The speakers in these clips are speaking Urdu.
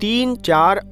3-4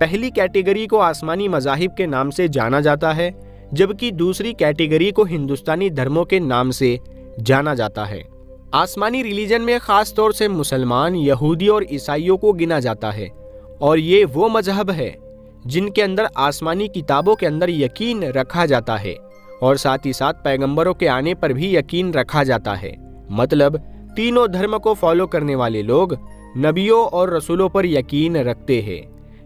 پہلی کیٹیگری کو آسمانی مذاہب کے نام سے جانا جاتا ہے، جبکہ دوسری کیٹیگری کو ہندوستانی دھرموں کے نام سے جانا جاتا ہے۔ آسمانی ریلیجن میں خاص طور سے مسلمان، یہودی اور عیسائیوں کو گنا جاتا ہے، اور یہ وہ مذہب ہے جن کے اندر آسمانی کتابوں کے اندر یقین رکھا جاتا ہے، اور ساتھ ہی ساتھ پیغمبروں کے آنے پر بھی یقین رکھا جاتا ہے۔ مطلب تینوں دھرم کو فالو کرنے والے لوگ نبیوں اور رسولوں پر یقین رکھتے ہیں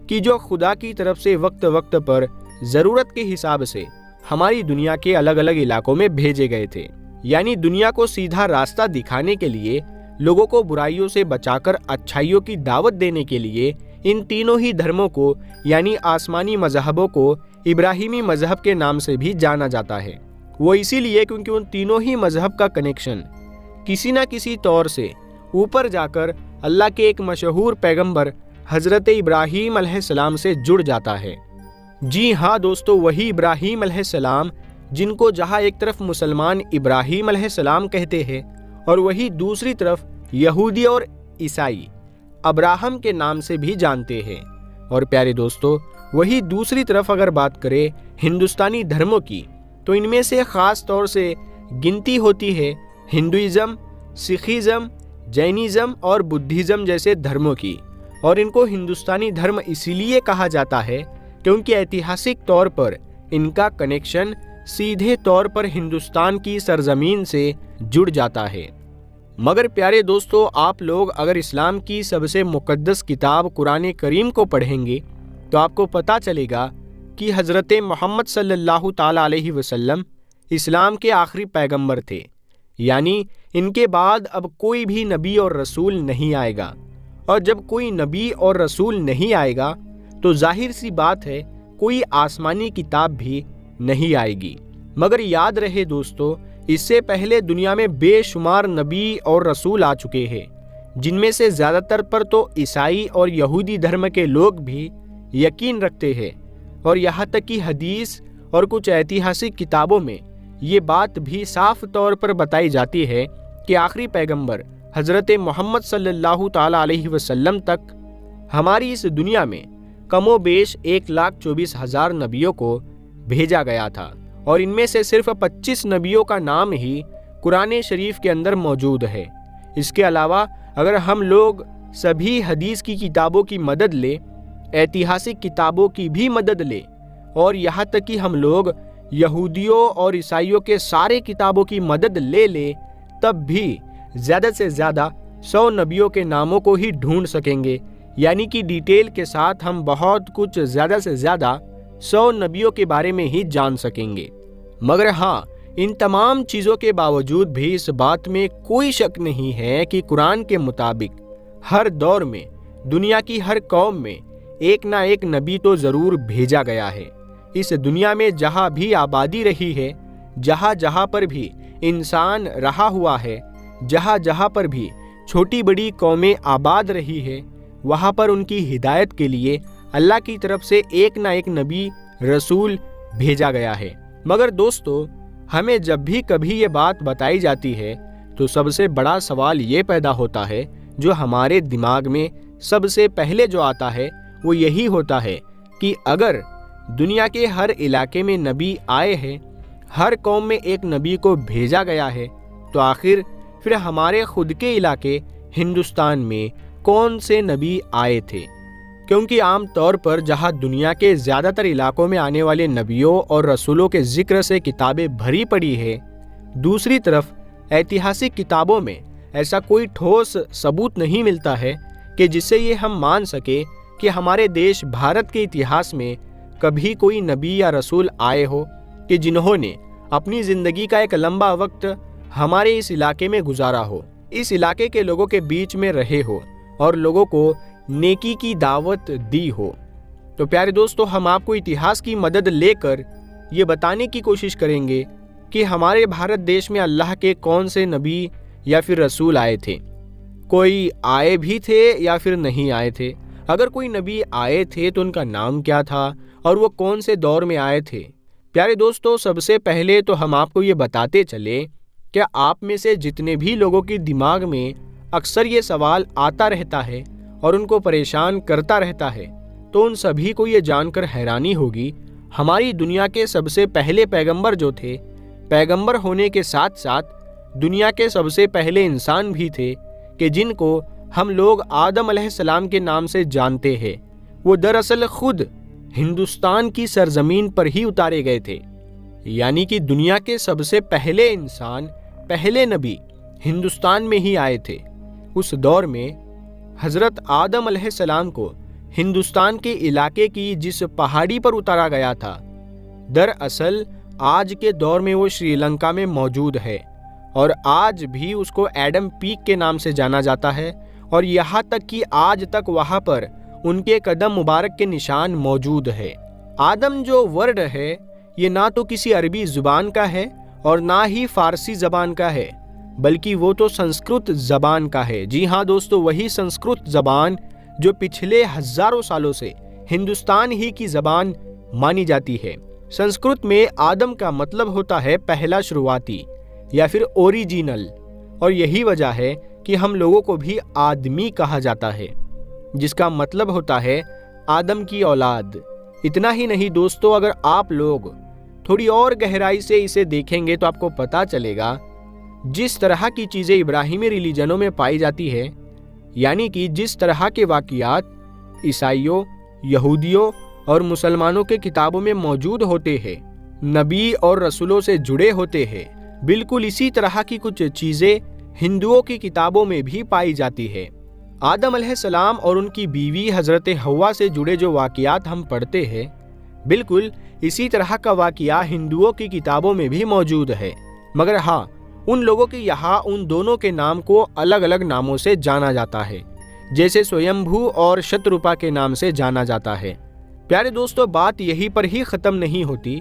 کہ جو خدا کی طرف سے وقت وقت پر ضرورت کے حساب سے ہماری دنیا کے الگ الگ علاقوں میں بھیجے گئے تھے، یعنی دنیا کو سیدھا راستہ دکھانے کے لیے، لوگوں کو برائیوں سے بچا کر اچھائیوں کی دعوت دینے کے لیے ان تینوں ہی دھرموں کو یعنی آسمانی مذہبوں کو ابراہیمی مذہب کے نام سے بھی جانا جاتا ہے۔ وہ اسی لیے کیونکہ ان تینوں ہی مذہب کا کنیکشن کسی نہ کسی طور سے اوپر جا کر اللہ کے ایک مشہور پیغمبر حضرت ابراہیم علیہ السلام سے جڑ جاتا ہے۔ جی ہاں دوستو، وہی ابراہیم علیہ السلام جن کو جہاں ایک طرف مسلمان ابراہیم علیہ السلام کہتے ہیں اور وہی دوسری طرف یہودی اور عیسائی ابراہم کے نام سے بھی جانتے ہیں۔ اور پیارے دوستو، وہی دوسری طرف اگر بات کریں ہندوستانی دھرموں کی، تو ان میں سے خاص طور سے گنتی ہوتی ہے ہندوازم، سکھزم، جینزم اور بدھزم جیسے دھرموں کی، اور ان کو ہندوستانی دھرم اسی لیے کہا جاتا ہے کیونکہ ایتہاسک طور پر ان کا کنیکشن سیدھے طور پر ہندوستان کی سرزمین سے جڑ جاتا ہے۔ مگر پیارے دوستو، آپ لوگ اگر اسلام کی سب سے مقدس کتاب قرآن کریم کو پڑھیں گے تو آپ کو پتہ چلے گا کہ حضرت محمد صلی اللہ تعالیٰ علیہ وسلم اسلام کے آخری پیغمبر تھے، یعنی ان کے بعد اب کوئی بھی نبی اور رسول نہیں آئے گا، اور جب کوئی نبی اور رسول نہیں آئے گا تو ظاہر سی بات ہے کوئی آسمانی کتاب بھی نہیں آئے گی۔ مگر یاد رہے دوستو، اس سے پہلے دنیا میں بے شمار نبی اور رسول آ چکے ہیں، جن میں سے زیادہ تر پر تو عیسائی اور یہودی دھرم کے لوگ بھی یقین رکھتے ہیں، اور یہاں تک کہ حدیث اور کچھ ایتہاسک کتابوں میں یہ بات بھی صاف طور پر بتائی جاتی ہے کہ آخری پیغمبر حضرت محمد صلی اللہ تعالیٰ علیہ وسلم تک ہماری اس دنیا میں کم و بیش 1,24,000 نبیوں کو بھیجا گیا تھا، اور ان میں سے صرف 25 نبیوں کا نام ہی قرآن شریف کے اندر موجود ہے۔ اس کے علاوہ اگر ہم لوگ سبھی حدیث کی کتابوں کی مدد لیں، ایتہاسک کتابوں کی بھی مدد لیں، اور یہاں تک کہ ہم لوگ یہودیوں اور عیسائیوں کے سارے کتابوں کی مدد لے لیں، تب بھی زیادہ سے زیادہ 100 نبیوں کے ناموں کو ہی ڈھونڈ سکیں گے، یعنی کہ ڈیٹیل کے ساتھ ہم بہت کچھ زیادہ سے زیادہ 100 نبیوں کے بارے میں ہی جان سکیں گے۔ مگر ہاں، ان تمام چیزوں کے باوجود بھی اس بات میں کوئی شک نہیں ہے کہ قرآن کے مطابق ہر دور میں دنیا کی ہر قوم میں ایک نہ ایک نبی تو ضرور بھیجا گیا ہے۔ اس دنیا میں جہاں بھی آبادی رہی ہے، جہاں جہاں پر بھی انسان رہا ہوا ہے، جہاں جہاں پر بھی چھوٹی بڑی قومیں آباد رہی ہے، وہاں پر ان کی ہدایت کے لیے اللہ کی طرف سے ایک نہ ایک نبی رسول بھیجا گیا ہے۔ مگر دوستو، ہمیں جب بھی کبھی یہ بات بتائی جاتی ہے تو سب سے بڑا سوال یہ پیدا ہوتا ہے، جو ہمارے دماغ میں سب سے پہلے جو آتا ہے وہ یہی ہوتا ہے کہ اگر دنیا کے ہر علاقے میں نبی آئے ہیں، ہر قوم میں ایک نبی کو بھیجا گیا ہے، تو آخر پھر ہمارے خود کے علاقے ہندوستان میں کون سے نبی آئے تھے؟ کیونکہ عام طور پر جہاں دنیا کے زیادہ تر علاقوں میں آنے والے نبیوں اور رسولوں کے ذکر سے کتابیں بھری پڑی ہے، دوسری طرف ایتہاسک کتابوں میں ایسا کوئی ٹھوس ثبوت نہیں ملتا ہے کہ جس سے یہ ہم مان سکے کہ ہمارے دیش بھارت کے اتہاس میں کبھی کوئی نبی یا رسول آئے ہو کہ جنہوں نے اپنی زندگی کا ایک لمبا وقت ہمارے اس علاقے میں گزارا ہو، اس علاقے کے لوگوں کے بیچ میں رہے ہو اور لوگوں کو نیکی کی دعوت دی ہو۔ تو پیارے دوستو، ہم آپ کو اتہاس کی مدد لے کر یہ بتانے کی کوشش کریں گے کہ ہمارے بھارت دیش میں اللہ کے کون سے نبی یا پھر رسول آئے تھے، کوئی آئے بھی تھے یا پھر نہیں آئے تھے۔ اگر کوئی نبی آئے تھے تو ان کا نام کیا تھا اور وہ کون سے دور میں آئے تھے؟ پیارے دوستو، سب سے پہلے تو ہم آپ کو یہ بتاتے چلے کہ آپ میں سے جتنے بھی لوگوں کے دماغ میں اکثر یہ سوال آتا رہتا ہے اور ان کو پریشان کرتا رہتا ہے تو ان سبھی کو یہ جان کر حیرانی ہوگی ہماری دنیا کے سب سے پہلے پیغمبر جو تھے، پیغمبر ہونے کے ساتھ ساتھ دنیا کے سب سے پہلے انسان بھی تھے کہ جن کو ہم لوگ آدم علیہ السلام کے نام سے جانتے ہیں، وہ دراصل خود ہندوستان کی سرزمین پر ہی اتارے گئے تھے۔ یعنی کہ دنیا کے سب سے پہلے انسان، پہلے نبی ہندوستان میں ہی آئے تھے۔ اس دور میں حضرت آدم علیہ السلام کو ہندوستان کے علاقے کی جس پہاڑی پر اتارا گیا تھا، دراصل آج کے دور میں وہ سری لنکا میں موجود ہے، اور آج بھی اس کو ایڈم پیک کے نام سے جانا جاتا ہے، اور یہاں تک کہ آج تک وہاں پر ان کے قدم مبارک کے نشان موجود ہے۔ آدم جو ورڈ ہے یہ نہ تو کسی عربی زبان کا ہے اور نہ ہی فارسی زبان کا ہے، بلکہ وہ تو سنسکرت زبان کا ہے۔ جی ہاں دوستو، وہی سنسکرت زبان جو پچھلے ہزاروں سالوں سے ہندوستان ہی کی زبان مانی جاتی ہے۔ سنسکرت میں آدم کا مطلب ہوتا ہے پہلا شروعاتی یا پھر اوریجینل، اور یہی وجہ ہے کہ ہم لوگوں کو بھی آدمی کہا جاتا ہے، جس کا مطلب ہوتا ہے آدم کی اولاد۔ اتنا ہی نہیں دوستو، اگر آپ لوگ تھوڑی اور گہرائی سے اسے دیکھیں گے تو آپ کو پتہ چلے گا جس طرح کی چیزیں ابراہیمی ریلیجنوں میں پائی جاتی ہے، یعنی کہ جس طرح کے واقعات عیسائیوں، یہودیوں اور مسلمانوں کے کتابوں میں موجود ہوتے ہیں، نبی اور رسولوں سے جڑے ہوتے ہیں، بالکل اسی طرح کی کچھ چیزیں ہندوؤں کی کتابوں میں بھی پائی جاتی ہے۔ آدم علیہ السلام اور ان کی بیوی حضرت حوا سے جڑے جو واقعات ہم پڑھتے ہیں، بالکل اسی طرح کا واقعہ ہندوؤں کی کتابوں میں بھی موجود ہے، مگر ہاں ان لوگوں کے یہاں ان دونوں کے نام کو الگ الگ ناموں سے جانا جاتا ہے، جیسے سویمبھو اور شتروپا کے نام سے جانا جاتا ہے۔ پیارے دوستو، بات یہی پر ہی ختم نہیں ہوتی۔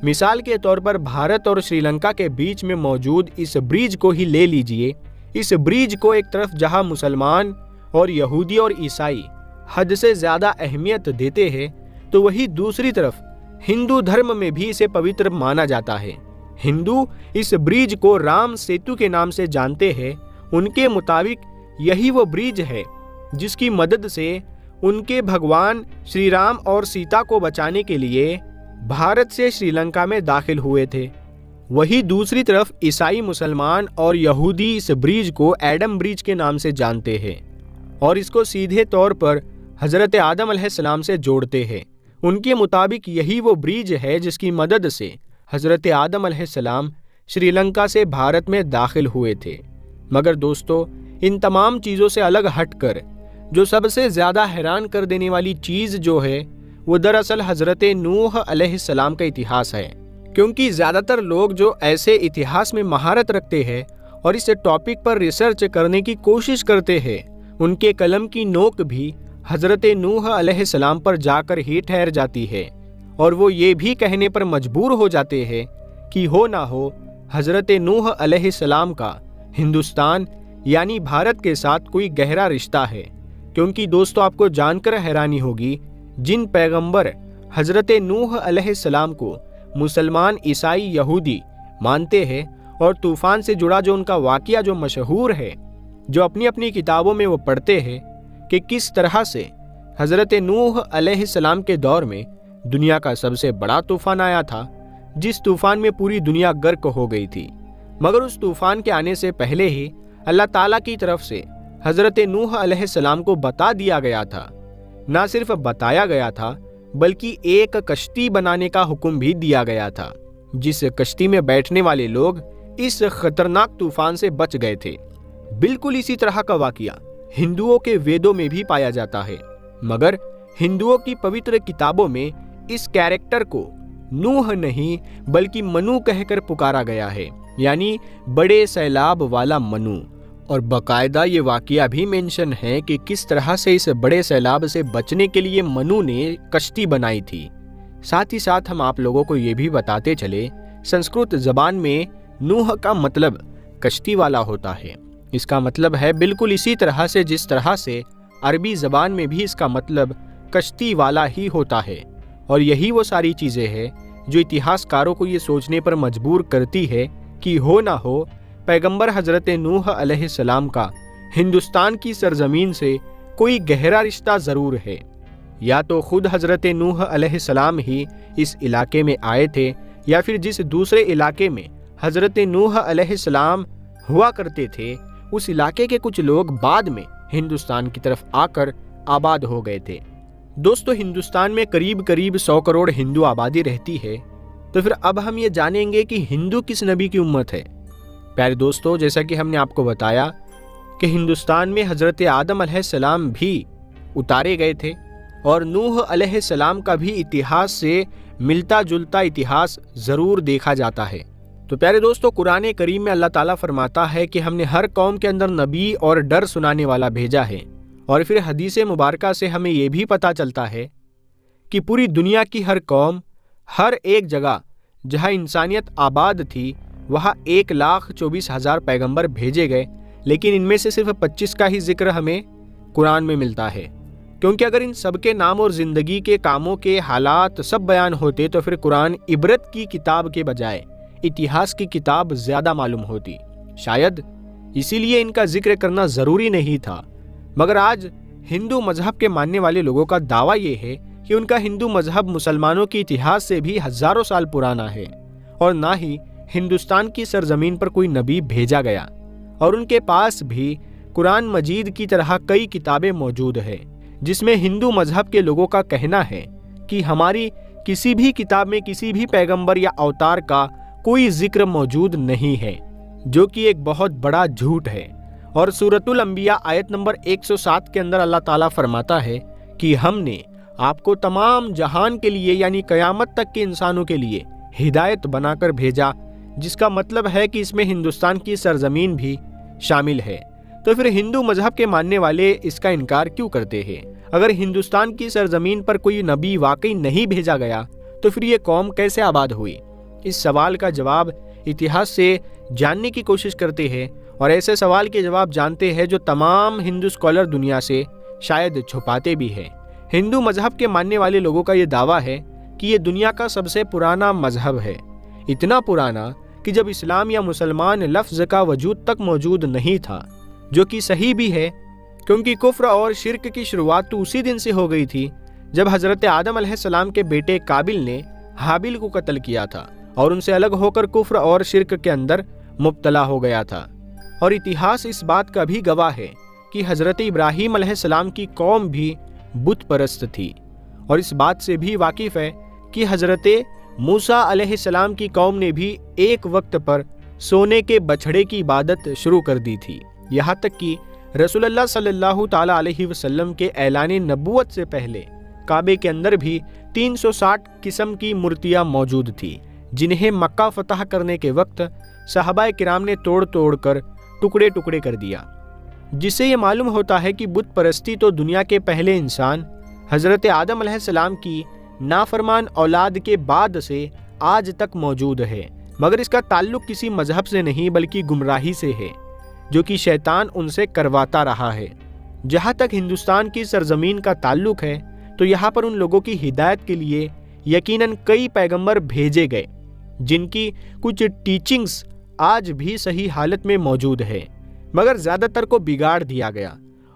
مثال کے طور پر بھارت اور سری لنکا کے بیچ میں موجود اس بریج کو ہی لے لیجئے۔ اس بریج کو ایک طرف جہاں مسلمان اور یہودی اور عیسائی حد سے زیادہ اہمیت دیتے ہیں، تو وہی دوسری طرف ہندو دھرم میں بھی اسے پوتر مانا جاتا ہے۔ ہندو اس بریج کو رام سیتو کے نام سے جانتے ہیں۔ ان کے مطابق یہی وہ بریج ہے جس کی مدد سے ان کے بھگوان شری رام اور سیتا کو بچانے کے لیے بھارت سے سری لنکا میں داخل ہوئے تھے۔ وہی دوسری طرف عیسائی، مسلمان اور یہودی اس بریج کو ایڈم بریج کے نام سے جانتے ہیں اور اس کو سیدھے طور پر حضرت آدم علیہ السلام سے جوڑتے ہیں۔ ان کے مطابق یہی وہ بریج ہے جس کی مدد سے حضرت آدم علیہ السلام سری لنکا سے بھارت میں داخل ہوئے تھے۔ مگر دوستو، ان تمام چیزوں سے الگ ہٹ کر جو سب سے زیادہ حیران کر دینے والی چیز جو ہے، وہ دراصل حضرت نوح علیہ السلام کا اتہاس ہے، کیونکہ زیادہ تر لوگ جو ایسے اتہاس میں مہارت رکھتے ہیں اور اس ٹاپک پر ریسرچ کرنے کی کوشش کرتے ہیں، ان کے قلم کی نوک بھی حضرت نوح علیہ السلام پر جا کر ہی ٹھہر جاتی ہے، اور وہ یہ بھی کہنے پر مجبور ہو جاتے ہیں کہ ہو نہ ہو حضرت نوح علیہ السلام کا ہندوستان یعنی بھارت کے ساتھ کوئی گہرا رشتہ ہے۔ کیونکہ دوستو، آپ کو جان کر حیرانی ہوگی، جن پیغمبر حضرت نوح علیہ السلام کو مسلمان، عیسائی، یہودی مانتے ہیں، اور طوفان سے جڑا جو ان کا واقعہ جو مشہور ہے، جو اپنی اپنی کتابوں میں وہ پڑھتے ہیں کہ کس طرح سے حضرت نوح علیہ السلام کے دور میں دنیا کا سب سے بڑا طوفان آیا تھا، جس طوفان میں پوری دنیا غرق ہو گئی تھی۔ مگر اس طوفان کے آنے سے پہلے ہی اللہ تعالیٰ کی طرف سے حضرت نوح علیہ السلام کو بتا دیا گیا تھا، نہ صرف بتایا گیا تھا بلکہ ایک کشتی بنانے کا حکم بھی دیا گیا تھا، جس کشتی میں بیٹھنے والے لوگ اس خطرناک طوفان سے بچ گئے تھے۔ بالکل اسی طرح کا واقعہ ہندوؤں کے ویدوں میں بھی پایا جاتا ہے، مگر ہندوؤں کی پوتر کتابوں میں اس کیریکٹر کو نوح نہیں بلکہ منو کہہ کر پکارا گیا ہے، یعنی بڑے سیلاب والا منو، اور باقاعدہ یہ واقعہ بھی مینشن ہے کہ کس طرح سے اس بڑے سیلاب سے بچنے کے لیے منو نے کشتی بنائی تھی۔ ساتھ ہی ساتھ ہم آپ لوگوں کو یہ بھی بتاتے چلے، سنسکرت زبان میں نوح کا مطلب کشتی والا ہوتا ہے۔ اس کا مطلب ہے بالکل اسی طرح سے جس طرح سے عربی زبان میں بھی اس کا مطلب کشتی والا ہی ہوتا ہے، اور یہی وہ ساری چیزیں ہیں جو اتہاس کاروں کو یہ سوچنے پر مجبور کرتی ہے کہ ہو نہ ہو پیغمبر حضرت نوح علیہ السلام کا ہندوستان کی سرزمین سے کوئی گہرا رشتہ ضرور ہے۔ یا تو خود حضرت نوح علیہ السلام ہی اس علاقے میں آئے تھے یا پھر جس دوسرے علاقے میں حضرت نوح علیہ السلام ہوا کرتے تھے اس علاقے کے کچھ لوگ بعد میں ہندوستان کی طرف آ کر آباد ہو گئے تھے۔ دوستو، ہندوستان میں قریب 100 کروڑ ہندو آبادی رہتی ہے، تو پھر اب ہم یہ جانیں گے کہ ہندو کس نبی کی امت ہے۔ پیارے دوستو، جیسا کہ ہم نے آپ کو بتایا کہ ہندوستان میں حضرت آدم علیہ السلام بھی اتارے گئے تھے اور نوح علیہ السلام کا بھی اتہاس سے ملتا جلتا اتہاس ضرور دیکھا جاتا ہے۔ تو پیارے دوستو، قرآن کریم میں اللہ تعالیٰ فرماتا ہے کہ ہم نے ہر قوم کے اندر نبی اور ڈر سنانے والا بھیجا ہے، اور پھر حدیث مبارکہ سے ہمیں یہ بھی پتہ چلتا ہے کہ پوری دنیا کی ہر قوم، ہر ایک جگہ جہاں انسانیت آباد تھی وہاں 1,24,000 پیغمبر بھیجے گئے، لیکن ان میں سے صرف 25 کا ہی ذکر ہمیں قرآن میں ملتا ہے، کیونکہ اگر ان سب کے نام اور زندگی کے کاموں کے حالات سب بیان ہوتے تو پھر قرآن عبرت کی کتاب کے بجائے اتہاس کی کتاب زیادہ معلوم ہوتی، شاید اسی لیے ان کا ذکر کرنا ضروری نہیں تھا۔ مگر آج ہندو مذہب کے ماننے والے لوگوں کا دعویٰ یہ ہے کہ ان کا ہندو مذہب مسلمانوں کے اتہاس سے بھی ہزاروں سال پرانا ہے، اور نہ ہی ہندوستان کی سرزمین پر کوئی نبی بھیجا گیا، اور ان کے پاس بھی قرآن مجید کی طرح کئی کتابیں موجود ہیں جس میں ہندو مذہب کے لوگوں کا کہنا ہے کہ ہماری کسی بھی کتاب میں کسی بھی پیغمبر یا اوتار کا کوئی ذکر موجود نہیں ہے، جو کہ ایک بہت بڑا جھوٹ ہے۔ اور سورۃ الانبیاء آیت نمبر 107 کے اندر اللہ تعالیٰ فرماتا ہے کہ ہم نے آپ کو تمام جہان کے لیے یعنی قیامت تک کے انسانوں کے لیے ہدایت بنا کر بھیجا، جس کا مطلب ہے کہ اس میں ہندوستان کی سرزمین بھی شامل ہے۔ تو پھر ہندو مذہب کے ماننے والے اس کا انکار کیوں کرتے ہیں؟ اگر ہندوستان کی سرزمین پر کوئی نبی واقعی نہیں بھیجا گیا تو پھر یہ قوم کیسے آباد ہوئی؟ اس سوال کا جواب اتہاس سے جاننے کی کوشش کرتے ہیں، اور ایسے سوال کے جواب جانتے ہیں جو تمام ہندو اسکالر دنیا سے شاید چھپاتے بھی ہیں۔ ہندو مذہب کے ماننے والے لوگوں کا یہ دعویٰ ہے کہ یہ دنیا کا سب سے پرانا مذہب ہے، اتنا پرانا کہ جب اسلام یا مسلمان لفظ کا وجود تک موجود نہیں تھا، جو کہ صحیح بھی ہے، کیونکہ کفر اور شرک کی شروعات تو اسی دن سے ہو گئی تھی جب حضرت آدم علیہ السلام کے بیٹے قابل نے حابیل کو قتل کیا تھا اور ان سے الگ ہو کر کفر اور شرک کے اندر مبتلا ہو گیا تھا۔ اور اتہاس اس بات کا بھی گواہ ہے کہ حضرت ابراہیم علیہ السلام کی قوم بھی بت پرست تھی، اور اس بات سے بھی واقف ہے کہ حضرت موسیٰ علیہ السلام کی قوم نے بھی ایک وقت پر سونے کے بچھڑے کی عبادت شروع کر دی تھی، یہاں تک کہ رسول اللہ صلی اللہ تعالیٰ علیہ وسلم کے اعلان نبوت سے پہلے کعبے کے اندر بھی 360 قسم کی مورتیاں موجود تھی، جنہیں مکہ فتح کرنے کے وقت صحابہ کرام نے توڑ توڑ کر ٹکڑے ٹکڑے کر دیا، جس سے یہ معلوم ہوتا ہے کہ بت پرستی تو دنیا کے پہلے انسان حضرت آدم علیہ السلام کی نافرمان اولاد کے بعد سے آج تک موجود ہے، مگر اس کا تعلق کسی مذہب سے نہیں بلکہ گمراہی سے ہے جو کہ شیطان ان سے کرواتا رہا ہے۔ جہاں تک ہندوستان کی سرزمین کا تعلق ہے تو یہاں پر ان لوگوں کی ہدایت کے لیے یقیناً کئی پیغمبر بھیجے گئے جن کی کچھ ٹیچنگز آج بھی صحیح حالت میں موجود ہے، مگر زیادہ تر کو بگاڑ دیا گیا،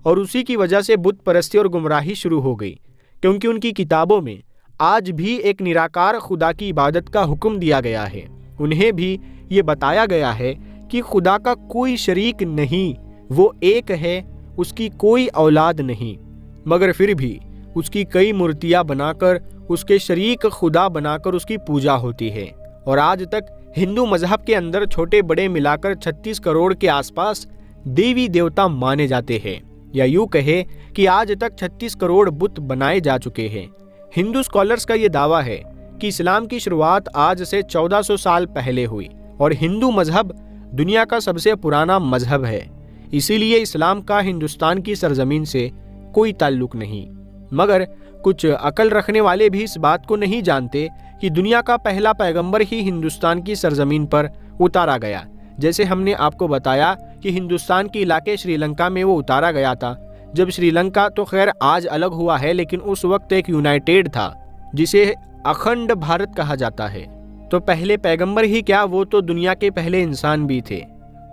اور اسی کی وجہ سے بت پرستی اور گمراہی شروع ہو گئی، کیونکہ ان کی کتابوں میں آج بھی ایک نراکار خدا کی عبادت کا حکم دیا گیا ہے۔ انہیں بھی یہ بتایا گیا ہے کہ خدا کا کوئی شریک نہیں، وہ ایک ہے، اس کی کوئی اولاد نہیں، مگر پھر بھی اس کی کئی مورتیاں بنا کر اس کے شریک خدا بنا کر اس کی پوجا ہوتی ہے۔ اور آج تک ہندو مذہب کے اندر چھوٹے بڑے ملا کر 36 کروڑ کے آس پاس دیوی دیوتا مانے جاتے ہیں، یا یوں کہے کہ آج تک 36 کروڑ بت بنائے جا چکے ہیں۔ ہندو اسکالرز کا یہ دعویٰ ہے کہ اسلام کی شروعات آج سے 1400 سال پہلے ہوئی، اور ہندو مذہب دنیا کا سب سے پرانا مذہب ہے، اسی لیے اسلام کا ہندوستان کی سرزمین سے کوئی تعلق نہیں۔ مگر کچھ عقل رکھنے والے بھی اس بات کو نہیں جانتے کہ دنیا کا پہلا پیغمبر ہی ہندوستان کی سرزمین پر اتارا گیا، جیسے ہم نے آپ کو بتایا کہ ہندوستان کے علاقے شری لنکا میں وہ اتارا گیا تھا، جب شری لنکا تو خیر آج الگ ہوا ہے، لیکن اس وقت ایک یونائٹیڈ تھا جسے اکھنڈ بھارت کہا جاتا ہے۔ تو پہلے پیغمبر ہی کیا، وہ تو دنیا کے پہلے انسان بھی تھے،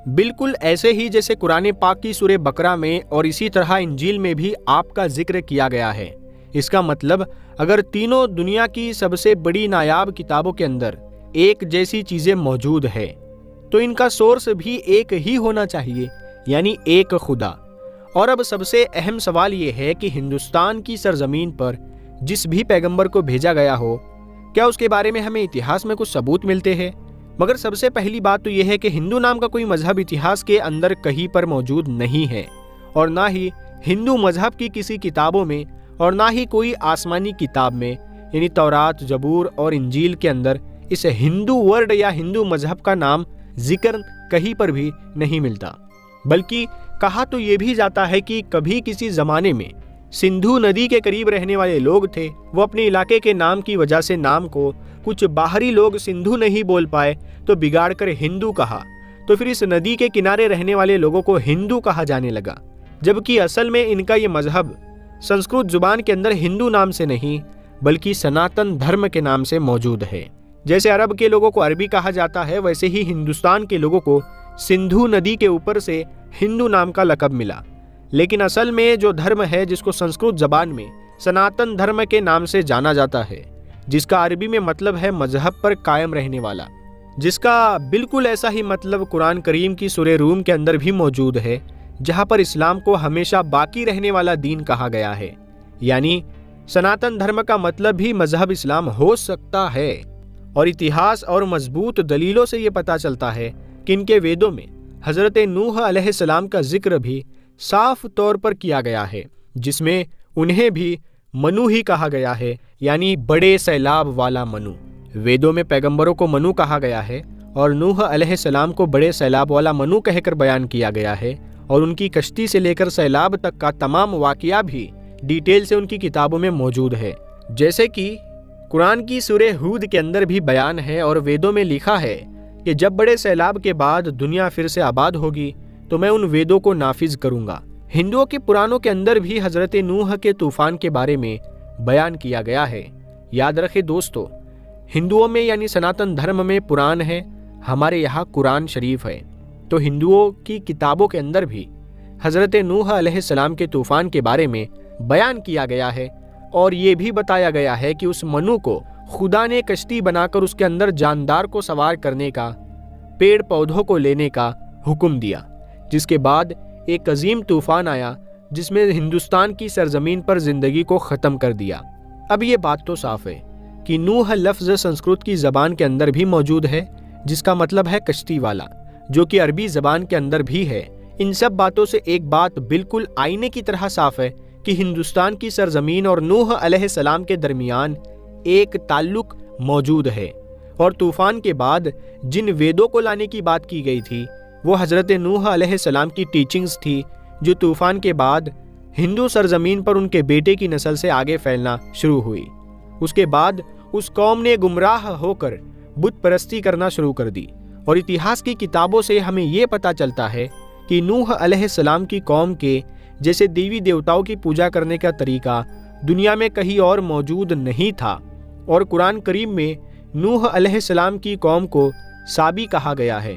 بالکل ایسے ہی جیسے قرآن پاک کی سورہ بقرہ میں اور اسی طرح انجیل میں بھی آپ کا ذکر کیا گیا ہے۔ اس کا مطلب اگر تینوں دنیا کی سب سے بڑی نایاب کتابوں کے اندر ایک جیسی چیزیں موجود ہے تو ان کا سورس بھی ایک ہی ہونا چاہیے، یعنی ایک خدا۔ اور اب سب سے اہم سوال یہ ہے کہ ہندوستان کی سرزمین پر جس بھی پیغمبر کو بھیجا گیا ہو، کیا اس کے بارے میں ہمیں اتہاس میں کچھ ثبوت ملتے ہیں؟ مگر سب سے پہلی بات تو یہ ہے کہ ہندو نام کا کوئی مذہب اتہاس کے اندر کہیں پر موجود نہیں ہے، اور نہ ہی ہندو مذہب کی کسی کتابوں میں، اور نہ ہی کوئی آسمانی کتاب میں، یعنی تورات، زبور اور انجیل کے اندر اس ہندو ورڈ یا ہندو مذہب کا نام ذکر کہیں پر بھی نہیں ملتا۔ بلکہ کہا تو یہ بھی جاتا ہے کہ کبھی کسی زمانے میں سندھو ندی کے قریب رہنے والے لوگ تھے، وہ اپنے علاقے کے نام کی وجہ سے نام کو کچھ باہری لوگ سندھو نہیں بول پائے تو بگاڑ کر ہندو کہا، تو پھر اس ندی کے کنارے رہنے والے لوگوں کو ہندو کہا جانے لگا، جبکہ اصل میں ان کا یہ مذہب سنسکرت زبان کے اندر ہندو نام سے نہیں بلکہ سناتن دھرم کے نام سے موجود ہے۔ جیسے عرب کے لوگوں کو عربی کہا جاتا ہے، ویسے ہی ہندوستان کے لوگوں کو سندھو ندی کے اوپر سے ہندو نام کا لقب ملا، لیکن اصل میں جو دھرم ہے جس کو سنسکرت زبان میں سناتن دھرم کے نام سے جانا جاتا ہے، جس کا عربی میں مطلب ہے مذہب پر قائم رہنے والا، جس کا بالکل ایسا ہی مطلب قرآن کریم کی سورہ روم کے اندر بھی موجود ہے، جہاں پر اسلام کو ہمیشہ باقی رہنے والا دین کہا گیا ہے، یعنی سناتن دھرم کا مطلب بھی مذہب اسلام ہو سکتا ہے۔ اور اتہاس اور مضبوط دلیلوں سے یہ پتہ چلتا ہے کہ ان کے ویدوں میں حضرت نوح علیہ السلام کا ذکر بھی صاف طور پر کیا گیا ہے، جس میں انہیں بھی منو ہی کہا گیا ہے، یعنی بڑے سیلاب والا منو۔ ویدوں میں پیغمبروں کو منو کہا گیا ہے اور نوح علیہ السلام کو بڑے سیلاب والا منو کہہ کر بیان کیا گیا ہے، اور ان کی کشتی سے لے کر سیلاب تک کا تمام واقعہ بھی ڈیٹیل سے ان کی کتابوں میں موجود ہے، جیسے کہ قرآن کی سورہ ہود کے اندر بھی بیان ہے اور ویدوں میں لکھا ہے کہ جب بڑے سیلاب کے بعد دنیا پھر سے آباد ہوگی تو میں ان ویدوں کو نافذ کروں گا۔ ہندوؤں کے پرانوں کے اندر بھی حضرت نوح کے طوفان کے بارے میں بیان کیا گیا ہے۔ یاد رکھے دوستو، ہندوؤں میں یعنی سناتن دھرم میں پران ہے، ہمارے یہاں قرآن شریف ہے، تو ہندوؤں کی کتابوں کے اندر بھی حضرت نوح علیہ السلام کے طوفان کے بارے میں بیان کیا گیا ہے، اور یہ بھی بتایا گیا ہے کہ اس منو کو خدا نے کشتی بنا کر اس کے اندر جاندار کو سوار کرنے کا، پیڑ پودوں کو لینے کا حکم دیا، جس کے بعد ایک عظیم طوفان آیا جس میں ہندوستان کی سرزمین پر زندگی کو ختم کر دیا۔ اب یہ بات تو صاف ہے کہ نوح لفظ سنسکرت کی زبان کے اندر بھی موجود ہے، جس کا مطلب ہے کشتی والا، جو کہ عربی زبان کے اندر بھی ہے۔ ان سب باتوں سے ایک بات بالکل آئینے کی طرح صاف ہے کہ ہندوستان کی سرزمین اور نوح علیہ السلام کے درمیان ایک تعلق موجود ہے، اور طوفان کے بعد جن ویدوں کو لانے کی بات کی گئی تھی وہ حضرت نوح علیہ السلام کی ٹیچنگز تھی، جو طوفان کے بعد ہندو سرزمین پر ان کے بیٹے کی نسل سے آگے پھیلنا شروع ہوئی۔ اس کے بعد اس قوم نے گمراہ ہو کر بت پرستی کرنا شروع کر دی، اور اتہاس کی کتابوں سے ہمیں یہ پتہ چلتا ہے کہ نوح علیہ السلام کی قوم کے جیسے دیوی دیوتاؤں کی پوجا کرنے کا طریقہ دنیا میں کہیں اور موجود نہیں تھا، اور قرآن کریم میں نوح علیہ السلام کی قوم کو سابی کہا گیا ہے،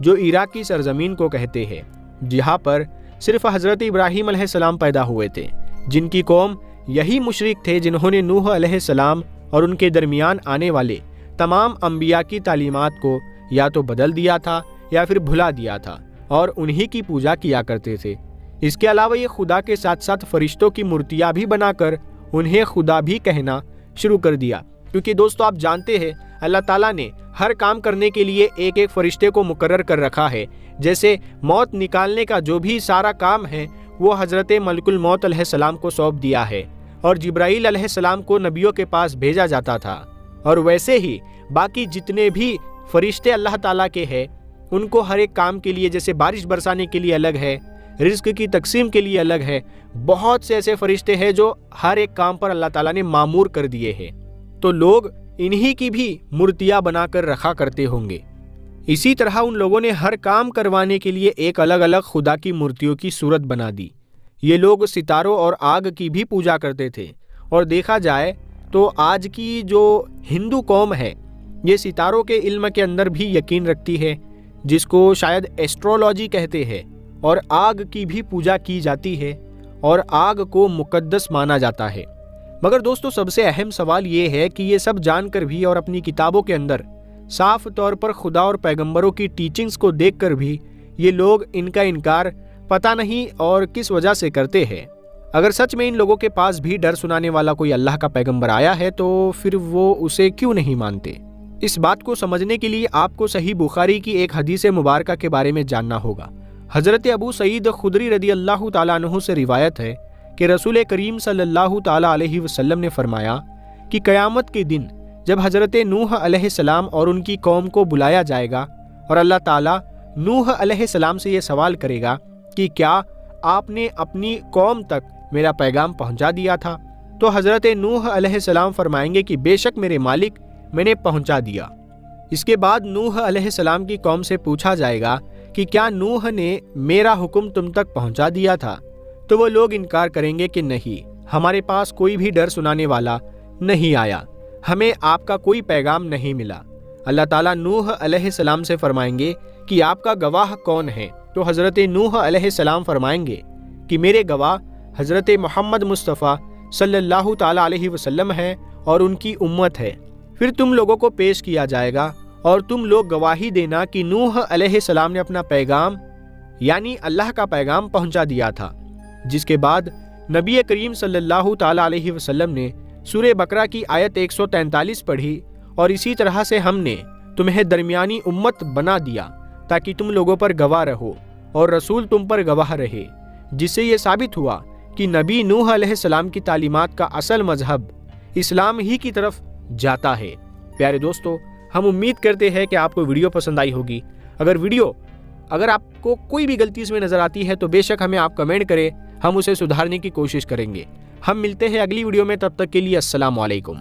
جو عراق کی سرزمین کو کہتے ہیں، جہاں پر صرف حضرت ابراہیم علیہ السلام پیدا ہوئے تھے، جن کی قوم یہی مشرک تھے جنہوں نے نوح علیہ السلام اور ان کے درمیان آنے والے تمام انبیاء کی تعلیمات کو یا تو بدل دیا تھا یا پھر بھلا دیا تھا، اور انہی کی پوجا کیا کرتے تھے۔ اس کے علاوہ یہ خدا کے ساتھ ساتھ فرشتوں کی مورتیاں بھی بنا کر انہیں خدا بھی کہنا شروع کر دیا، کیونکہ دوستو آپ جانتے ہیں اللہ تعالیٰ نے ہر کام کرنے کے لیے ایک ایک فرشتے کو مقرر کر رکھا ہے۔ جیسے موت نکالنے کا جو بھی سارا کام ہے وہ حضرت ملک الموت علیہ السلام کو سونپ دیا ہے، اور جبرائیل علیہ السلام کو نبیوں کے پاس بھیجا جاتا تھا، اور ویسے ہی باقی جتنے بھی فرشتے اللہ تعالیٰ کے ہیں ان کو ہر ایک کام کے لیے، جیسے بارش برسانے کے لیے الگ ہے، رزق کی تقسیم کے لیے الگ ہے، بہت سے ایسے فرشتے ہیں جو ہر ایک کام پر اللہ تعالیٰ نے مامور کر دیے ہیں، تو لوگ انہی کی بھی مورتیاں بنا کر رکھا کرتے ہوں گے۔ اسی طرح ان لوگوں نے ہر کام کروانے کے لیے ایک الگ الگ خدا کی مورتیوں کی صورت بنا دی۔ یہ لوگ ستاروں اور آگ کی بھی پوجا کرتے تھے، اور دیکھا جائے تو آج کی جو ہندو قوم ہے یہ ستاروں کے علم کے اندر بھی یقین رکھتی ہے، جس کو شاید ایسٹرولوجی کہتے ہیں، اور آگ کی بھی پوجا کی جاتی ہے، اور آگ کو مقدس مانا جاتا ہے۔ مگر دوستو سب سے اہم سوال یہ ہے کہ یہ سب جان کر بھی اور اپنی کتابوں کے اندر صاف طور پر خدا اور پیغمبروں کی ٹیچنگز کو دیکھ کر بھی یہ لوگ ان کا انکار پتہ نہیں اور کس وجہ سے کرتے ہیں۔ اگر سچ میں ان لوگوں کے پاس بھی ڈر سنانے والا کوئی اللہ کا پیغمبر آیا ہے تو پھر وہ اسے کیوں نہیں مانتے؟ اس بات کو سمجھنے کے لیے آپ کو صحیح بخاری کی ایک حدیث مبارکہ کے بارے میں جاننا ہوگا۔ حضرت ابو سعید خدری رضی اللہ تعالیٰ عنہ سے روایت ہے کہ رسول کریم صلی اللہ تعالیٰ علیہ وسلم نے فرمایا کہ قیامت کے دن جب حضرت نوح علیہ السلام اور ان کی قوم کو بلایا جائے گا اور اللہ تعالیٰ نوح علیہ السلام سے یہ سوال کرے گا کہ کیا آپ نے اپنی قوم تک میرا پیغام پہنچا دیا تھا، تو حضرت نوح علیہ السلام فرمائیں گے کہ بے شک میرے مالک میں نے پہنچا دیا۔ اس کے بعد نوح علیہ السلام کی قوم سے پوچھا جائے گا کہ کیا نوح نے میرا حکم تم تک پہنچا دیا تھا، تو وہ لوگ انکار کریں گے کہ نہیں، ہمارے پاس کوئی بھی ڈر سنانے والا نہیں آیا، ہمیں آپ کا کوئی پیغام نہیں ملا۔ اللہ تعالیٰ نوح علیہ السلام سے فرمائیں گے کہ آپ کا گواہ کون ہے، تو حضرت نوح علیہ السلام فرمائیں گے کہ میرے گواہ حضرت محمد مصطفیٰ صلی اللہ تعالیٰ علیہ وسلم ہے اور ان کی امت ہے۔ پھر تم لوگوں کو پیش کیا جائے گا اور تم لوگ گواہی دینا کہ نوح علیہ السلام نے اپنا پیغام یعنی اللہ کا پیغام پہنچا دیا تھا۔ جس کے بعد نبی کریم صلی اللہ تعالیٰ علیہ وسلم نے سورہ بقرہ کی آیت 143 پڑھی اور اسی طرح سے ہم نے تمہیں درمیانی امت بنا دیا تاکہ تم لوگوں پر گواہ رہو اور رسول تم پر گواہ رہے، جس سے یہ ثابت ہوا کہ نبی نوح علیہ السلام کی تعلیمات کا اصل مذہب اسلام ہی کی طرف جاتا ہے۔ پیارے دوستو، ہم امید کرتے ہیں کہ آپ کو ویڈیو پسند آئی ہوگی۔ اگر آپ کو کوئی بھی غلطی اس میں نظر آتی ہے تو بے شک ہمیں آپ کمنٹ کریں، ہم اسے سدھارنے کی کوشش کریں گے۔ ہم ملتے ہیں اگلی ویڈیو میں، تب تک کے لیے السلام علیکم۔